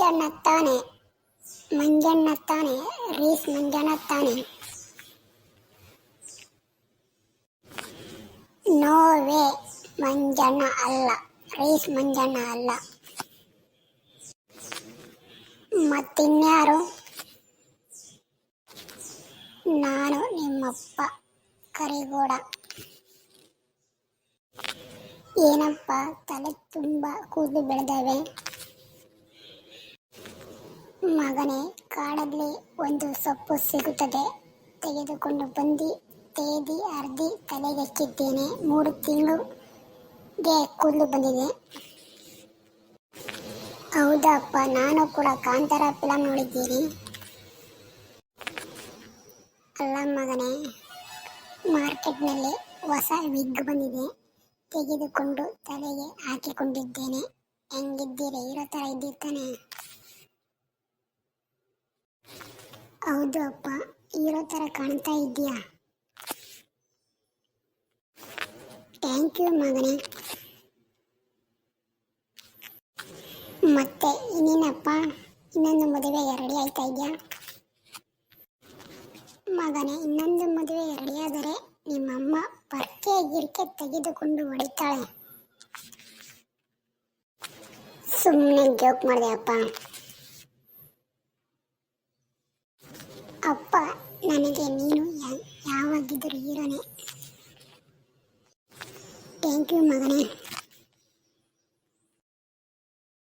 ಮಂಜಣ್ಣತ್ತಾನೆ ಮಂಜಣ್ಣತ್ತಾನೆ ರೀಸ್ ಮಂಜಣ್ಣತ್ತಾನೆ. ನೋವೇ, ಮಂಜಣ್ಣ ಅಲ್ಲ, ರೀಸ್ ಮಂಜಣ್ಣ ಅಲ್ಲ. ಮತ್ತಿನ್ಯಾರು? ನಾನು ನಿಮ್ಮಪ್ಪ ಕರಿಗೌಡ. ಏನಪ್ಪ ತಲೆ ತುಂಬ ಕೂದಲು ಬೆಳೆದವೆ? ಮಗನೇ, ಕಾಡಲ್ಲಿ ಒಂದು ಸೊಪ್ಪು ಸಿಗುತ್ತದೆ, ತೆಗೆದುಕೊಂಡು ಬಂದು ತೇದಿ ಅರ್ದಿ ತಲೆಗೆಚ್ಚಿದ್ದೇನೆ. 3 ತಿಂಗಳಿಗೆ ಕೂದಲು ಬಂದಿದೆ. ಹೌದಪ್ಪ, ನಾನು ಕೂಡ ಕಾಂತಾರ ಫಿಲಂ ನೋಡಿದ್ದೀನಿ. ಅಲ್ಲ ಮಗನೇ, ಮಾರ್ಕೆಟ್ನಲ್ಲಿ ಹೊಸ ವಿಗ್ ಬಂದಿದೆ, ತೆಗೆದುಕೊಂಡು ತಲೆಗೆ ಹಾಕಿಕೊಂಡಿದ್ದೇನೆ. ಹೆಂಗಿದ್ದೀರಿ? ಇರೋ ಥರ ಇದ್ದಿರ್ತಾನೆ. ಹೌದು ಅಪ್ಪ, ಇರೋ ಥರ ಕಾಣ್ತಾ ಇದೆಯಾ? ಥ್ಯಾಂಕ್ ಯು ಮಗನೇ. ಮತ್ತೆ ಇನ್ನೇನಪ್ಪ, ಇನ್ನೊಂದು ಮದುವೆಗೆ ರೆಡಿ ಆಯ್ತಾ ಇದೆಯಾ? ಮಗನೇ, ಇನ್ನೊಂದು ಮದುವೆಗೆ ರೆಡಿಯಾದರೆ ನಿಮ್ಮಮ್ಮ ಪರ್ಕೆ ಗಿರ್ಕೆ ತೆಗೆದುಕೊಂಡು ಹೊಡಿತಾಳೆ. ಸುಮ್ಮನೆ ಜೋಕ್ ಮಾಡಿದೆ ಅಪ್ಪ.